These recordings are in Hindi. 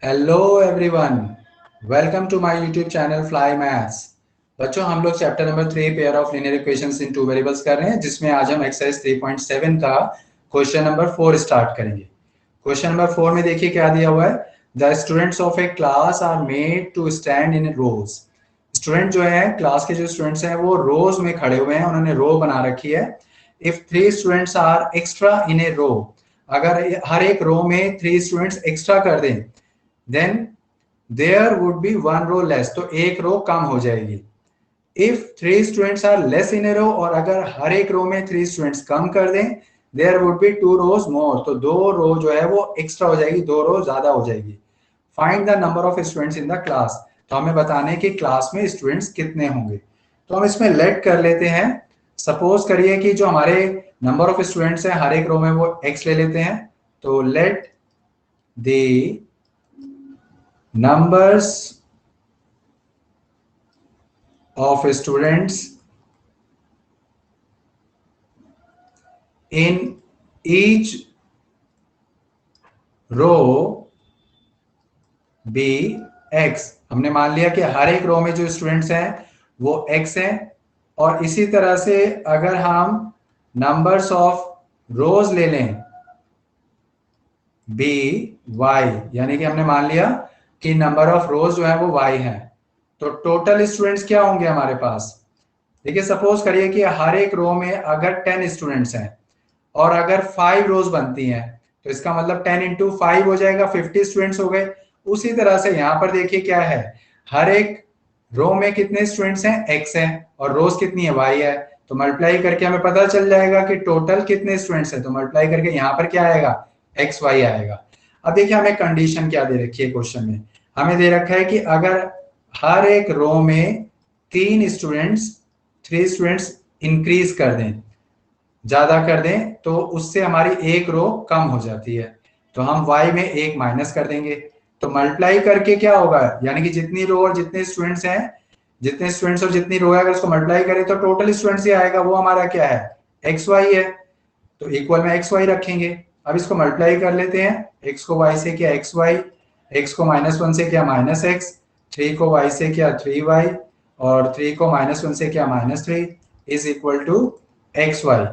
Hello everyone, welcome to my YouTube channel fly maths. बच्चों, हम लोग chapter number 3 pair of linear equations in two variables कर रहे हैं, जिसमें आज हम एक्सरसाइज 3.7 का क्वेश्चन नंबर 4 स्टार्ट करेंगे। क्वेश्चन नंबर 4 में देखिए क्या दिया हुआ है। The students of a class are made to stand in rows. Student जो है, क्लास के जो स्टूडेंट्स हैं वो रोज में खड़े हुए हैं, उन्होंने रो बना रखी है। If 3 students are extra in a रो, अगर हर एक रो में 3 स्टूडेंट्स एक्स्ट्रा कर दें, then there would be one row less, तो एक रो कम हो जाएगी। If 3 students are less in a row, और अगर हर एक रो में 3 स्टूडेंट्स कम कर दें, देयर वुड बी 2 रोज मोर, तो 2 रो जो है वो एक्स्ट्रा हो जाएगी, 2 रो ज्यादा हो जाएगी। Find the number of students in the class, तो हमें बताने कि क्लास में स्टूडेंट्स कितने होंगे। तो हम इसमें लेट कर लेते हैं। सपोज करिए कि जो हमारे नंबर ऑफ स्टूडेंट्स हैं हर एक रो में वो x ले लेते हैं। तो let the numbers of students in each row be x। हमने मान लिया कि हर एक रो में जो स्टूडेंट्स हैं वो x हैं, और इसी तरह से अगर हम नंबर्स ऑफ रोज ले लें बी y, यानी कि हमने मान लिया कि नंबर ऑफ रोज जो है वो y है, तो टोटल स्टूडेंट्स क्या होंगे हमारे पास। देखिए, सपोज करिए कि हर एक रो में अगर 10 स्टूडेंट्स हैं और अगर 5 रोज बनती हैं, तो इसका मतलब 10 इंटू 5 हो जाएगा, 50 स्टूडेंट्स हो गए। उसी तरह से यहाँ पर देखिए क्या है, हर एक रो में कितने स्टूडेंट्स हैं, x हैं, और रोज कितनी है, y है। तो मल्टीप्लाई करके हमें पता चल जाएगा कि टोटल कितने स्टूडेंट्स हैं, तो मल्टीप्लाई करके यहाँ पर क्या आएगा, एक्स वाई आएगा। अब देखिए हमें कंडीशन क्या दे रखी है क्वेश्चन में। हमें दे रखा है कि अगर हर एक रो में 3 स्टूडेंट्स 3 स्टूडेंट्स इंक्रीज कर दें, ज्यादा कर दें, तो उससे हमारी एक रो कम हो जाती है, तो हम y में एक माइनस कर देंगे। तो मल्टीप्लाई करके क्या होगा, यानी कि जितनी रो और जितने स्टूडेंट्स हैं, जितने स्टूडेंट्स और जितनी रो है, अगर उसको मल्टीप्लाई करें तो टोटल स्टूडेंट्स ही आएगा, वो हमारा क्या है, एक्स वाई है। तो इक्वल में एक्स वाई रखेंगे। अब इसको मल्टीप्लाई कर लेते हैं, एक्स को वाई से किया एक्स वाई, एक्स को -1 से किया -x, 3 को y से किया 3y, और 3 को -1 से किया -3 is equal to x y.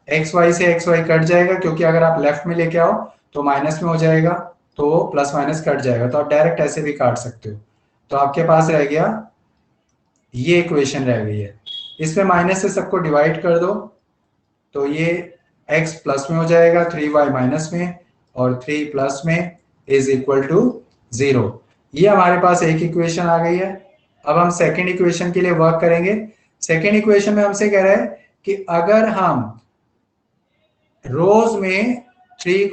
X y से एक्स वाई कट जाएगा, क्योंकि अगर आप लेफ्ट में लेके आओ तो माइनस में हो जाएगा, तो प्लस माइनस कट जाएगा, तो आप डायरेक्ट ऐसे भी काट सकते हो। तो आपके पास रह गया, ये इक्वेशन रह गई है। इसमें माइनस से सबको डिवाइड कर दो, तो ये x प्लस में हो जाएगा, 3y माइनस में, और 3 प्लस में इज इक्वल टू 0। ये हमारे पास एक इक्वेशन आ गई है। अब हम सेकेंड इक्वेशन के लिए वर्क करेंगे। सेकेंड इक्वेशन में हमसे कह रहा है कि अगर हम रोज में 3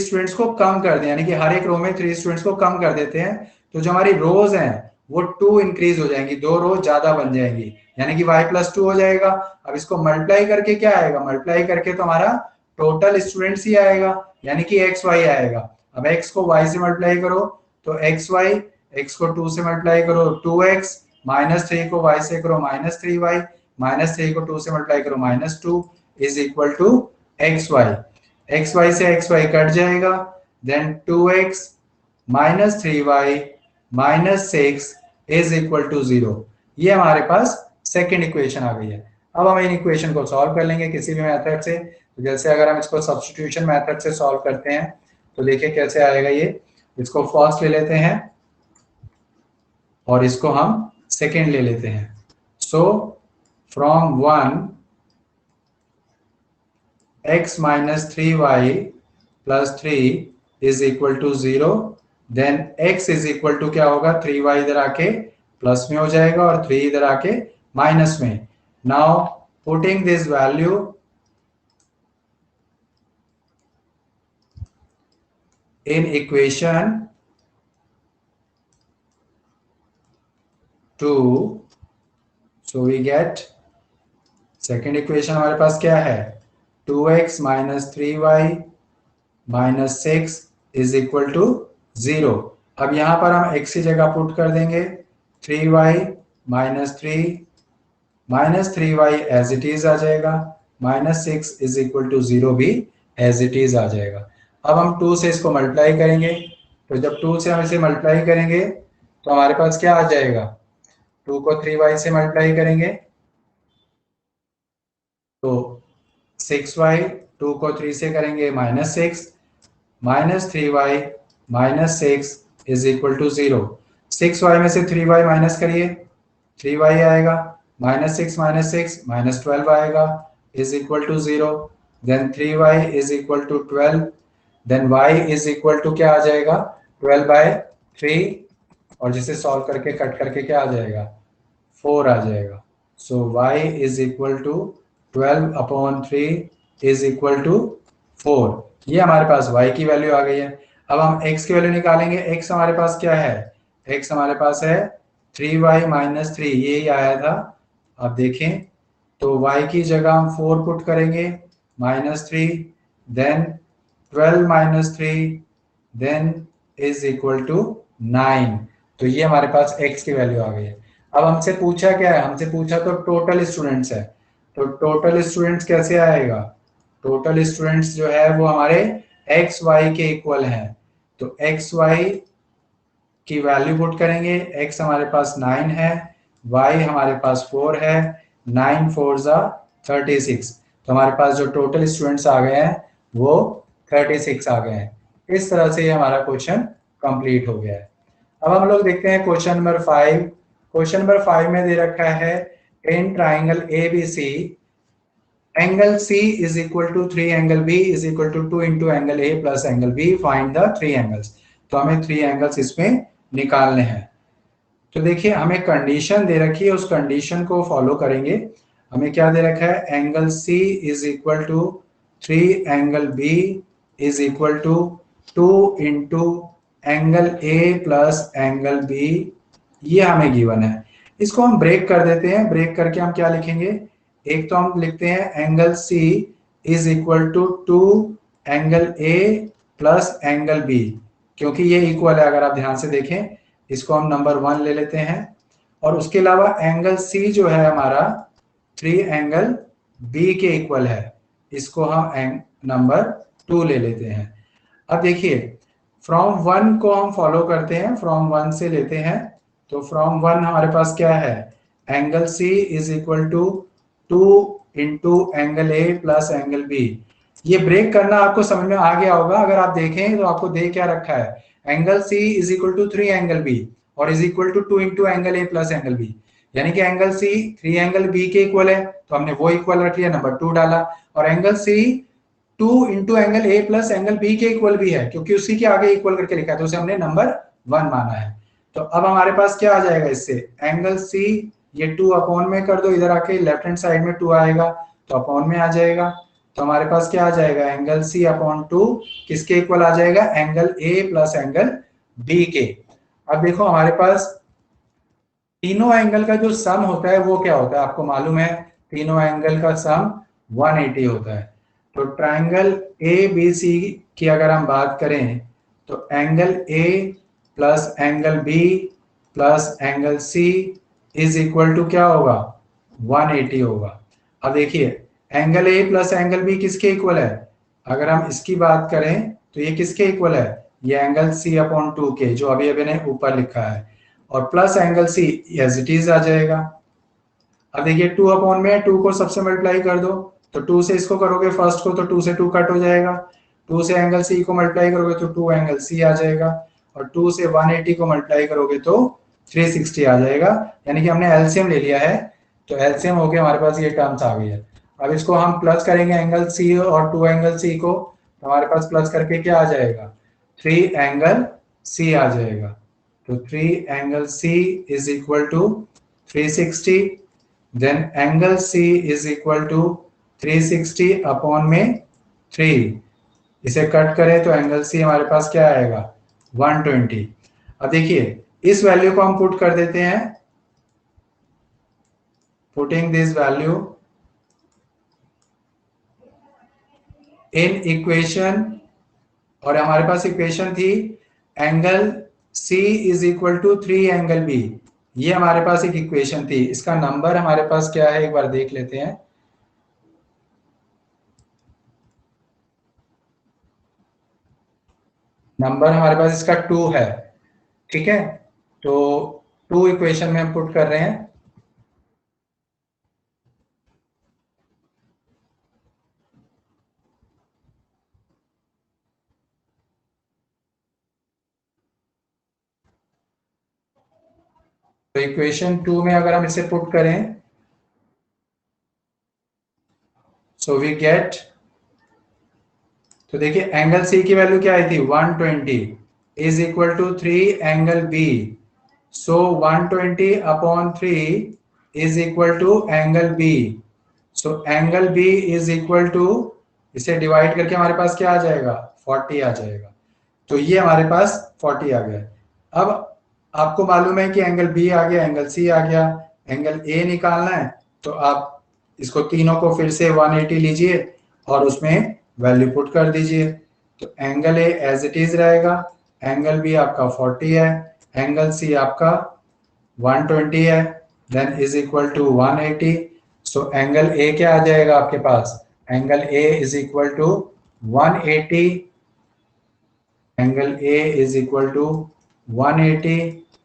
स्टूडेंट्स को कम कर दें, यानी कि हर एक रो में 3 स्टूडेंट्स को कम कर देते हैं, तो जो हमारी रोज हैं वो 2 इंक्रीज हो जाएंगी, 2 रो ज्यादा बन जाएंगी, यानी कि y+2 हो जाएगा। अब इसको मल्टीप्लाई करके क्या आएगा, मल्टीप्लाई करके तो हमारा टोटल स्टूडेंट्स ही आएगा, यानी कि एक्स वाई आएगा। अब x को y से मल्टीप्लाई करो तो एक्स वाई, x को 2 से मल्टीप्लाई करो 2x, -3 को y से करो -3y, -3 को 2 से मल्टीप्लाई करो -2 is equal to x y. X y से एक्स वाई कट जाएगा, then 2x -3y -6 is equal to 0। ये हमारे पास सेकेंड इक्वेशन आ गई है। अब हम इन इक्वेशन को सॉल्व कर लेंगे किसी भी मेथड से। तो जैसे अगर हम इसको सब्स्टिट्यूशन मेथड से सॉल्व करते हैं, तो देखिए कैसे आएगा ये। इसको फर्स्ट ले लेते हैं और इसको हम सेकेंड ले लेते हैं। So from 1 x -3y plus 3 is equal to 0, then x is equal to क्या होगा, 3y इधर आके प्लस में हो जाएगा और 3 इधर आके माइनस में। Now putting this value in equation 2, so we get second equation हमारे पास क्या है, 2x -3y -6 is equal to 0। अब यहां पर हम x की जगह पुट कर देंगे 3y -3y as it is आ जाएगा, -6 इज इक्वल टू 0 भी एज इट इज आ जाएगा। अब हम 2 से इसको मल्टीप्लाई करेंगे, तो जब 2 से हम इसे मल्टीप्लाई करेंगे तो हमारे पास क्या आ जाएगा, 2 को 3y से मल्टीप्लाई करेंगे तो 6y, 2 को 3 से करेंगे -6, -3y -6 is equal to 0। 6y में से 3y माइनस करिए, 3y आएगा, -6 -6 -12 आएगा is equal to 0। Then 3y is equal to 12, then y is equal to क्या आ जाएगा, 12/3, और जिसे सॉल्व करके कट करके क्या आ जाएगा, 4 आ जाएगा। So y is equal to 12/3 is equal to 4। ये हमारे पास y की वैल्यू आ गई है। अब हम x की वैल्यू निकालेंगे। x हमारे पास क्या है, x हमारे पास है 3y -3, ये ही आया था। अब देखें तो y की जगह हम 4 पुट करेंगे, -3, then 12 - 3, then is equal to 9। तो ये हमारे पास x की वैल्यू आ गई है। अब हमसे पूछा क्या है, हमसे पूछा तो टोटल स्टूडेंट्स है, तो टोटल स्टूडेंट्स कैसे आएगा, टोटल स्टूडेंट्स जो है वो हमारे एक्स वाई के इक्वल हैं। तो एक्स वाई की वैल्यू पुट करेंगे, एक्स हमारे पास 9 है, वाई हमारे पास 4 है, 9 4 जा 36। तो हमारे पास जो टोटल स्टूडेंट्स आ गए हैं वो 36 आ गए हैं। इस तरह से ये हमारा क्वेश्चन कंप्लीट हो गया है। अब हम लोग देखते हैं क्वेश्चन नंबर 5। क्वेश्चन नंबर 5 में दे रखा है in triangle A B C angle C is equal to 3 angle B is equal to 2 into angle A plus angle B, find the 3 angles. तो हमें 3 एंगल्स इसमें निकालने हैं। तो देखिए हमें कंडीशन दे रखी है, उस कंडीशन को फॉलो करेंगे। हमें क्या दे रखा है, angle C is equal to 3 angle B is equal to 2 into angle A plus angle B, ये हमें गिवन है। इसको हम ब्रेक कर देते हैं। ब्रेक करके हम क्या लिखेंगे, एक तो हम लिखते हैं angle C is equal to 2 angle A plus angle B, क्योंकि ये इक्वल है। अगर आप ध्यान से देखें इसको हम नंबर 1 ले लेते हैं, और उसके अलावा एंगल C जो है हमारा 3 एंगल B के इक्वल है, इसको हम नंबर 2 ले लेते हैं। अब देखिए फ्रॉम 1 को हम फॉलो करते हैं, फ्रॉम 1 से लेते हैं। तो फ्रॉम 1 हमारे पास क्या है, angle C is equal to 2 into angle A plus angle B। ये ब्रेक करना आपको समझ में आ गया होगा। अगर आप देखें तो आपको दे क्या रखा है, angle C is equal to 3 angle B और is equal to 2 into angle A plus angle B, यानी कि एंगल C 3 एंगल B के इक्वल है, तो हमने वो इक्वल रख लिया, नंबर 2 डाला। और angle C 2 into angle A plus angle B के इक्वल भी है, क्योंकि उसी के आगे इक्वल करके लिखा है, तो उसे हमने नंबर 1 माना है। तो अब हमारे पास क्या आ जाएगा, इससे एंगल C ये 2 अपॉन में कर दो, इधर आके लेफ्ट हैंड साइड में 2 आएगा तो अपॉन में आ जाएगा। तो हमारे पास क्या आ जाएगा, एंगल C अपॉन 2 किसके इक्वल आ जाएगा, angle A plus angle B के। अब देखो हमारे पास तीनों एंगल का जो सम होता है वो क्या होता है, आपको मालूम है, तीनों एंगल का सम 180 होता है। तो ट्राइंगल ए बी सी की अगर हम बात करें तो angle A plus angle B plus angle C is equal to क्या होगा, 180 होगा। अब देखिए angle A plus angle B किसके इक्वल है, अगर हम इसकी बात करें तो ये किसके इक्वल है, ये एंगल सी अपॉन 2 के, जो अभी अभी ने ऊपर लिखा है, और plus angle C as it is आ जाएगा। अब देखिए 2 अपॉन में 2 को सबसे मल्टीप्लाई कर दो, तो 2 से इसको करोगे फर्स्ट को तो 2 से 2 कट हो जाएगा, 2 से एंगल सी को मल्टीप्लाई करोगे तो 2 एंगल सी आ जाएगा, और 2 से 180 को मल्टीप्लाई करोगे तो 360 आ जाएगा, यानी कि हमने एलसीएम ले लिया है। तो एलसीएम होके हमारे पास ये टर्म्स आ गई है। अब इसको हम प्लस करेंगे एंगल सी और 2 एंगल सी को, तो हमारे पास प्लस करके क्या आ जाएगा, 3 एंगल सी आ जाएगा। तो 3 angle C is equal to 360, then angle C is equal to 360 upon में 3, इसे कट करें तो एंगल सी हमारे पास क्या आएगा, 120। अब देखिए इस वैल्यू को हम पुट कर देते हैं, putting this value in equation, और हमारे पास इक्वेशन थी angle C is equal to 3 angle B, ये हमारे पास एक इक्वेशन थी। इसका नंबर हमारे पास क्या है एक बार देख लेते हैं। नंबर हमारे पास इसका 2 है, ठीक है। तो 2 इक्वेशन में हम पुट कर रहे हैं। तो इक्वेशन 2 में अगर हम इसे पुट करें, सो वी गेट, तो देखिए एंगल सी की वैल्यू क्या आई थी 120 is equal to 3 angle B. So 120 upon 3 is equal to angle B. So angle B is equal to, इसे डिवाइड करके हमारे पास क्या आ जाएगा 40 आ जाएगा। तो ये हमारे पास 40 आ गया। अब आपको मालूम है कि एंगल बी आ गया, एंगल सी आ गया, एंगल ए निकालना है। तो आप इसको तीनों को फिर से 180 लीजिए और उसमें वैल्यू पुट कर दीजिए। तो angle A as it is रहेगा, एंगल बी आपका 40 है, एंगल सी आपका 120 है, then is equal to 180। So angle A क्या आ जाएगा आपके पास, angle A is equal to 180, angle A is equal to 180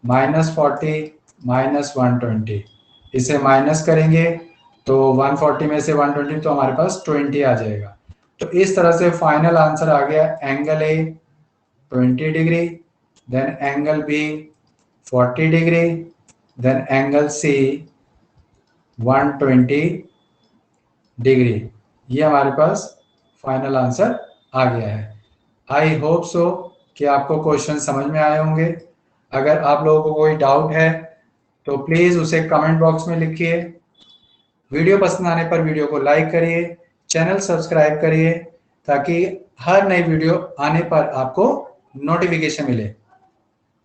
minus 40 minus 120। इसे माइनस करेंगे तो 140 में से 120 तो हमारे पास 20 आ जाएगा। तो इस तरह से फाइनल आंसर आ गया, angle A 20 degree, then angle B 40 degree, then angle C 120 degree. ये हमारे पास फाइनल आंसर आ गया है। आई होप सो कि आपको क्वेश्चन समझ में आए होंगे। अगर आप लोगों को कोई डाउट है तो प्लीज़ उसे कमेंट बॉक्स में लिखिए। वीडियो पसंद आने पर वीडियो को लाइक करिए, चैनल सब्सक्राइब करिए ताकि हर नई वीडियो आने पर आपको नोटिफिकेशन मिले।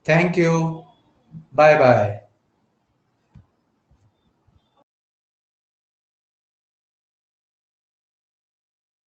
Thank you, bye bye.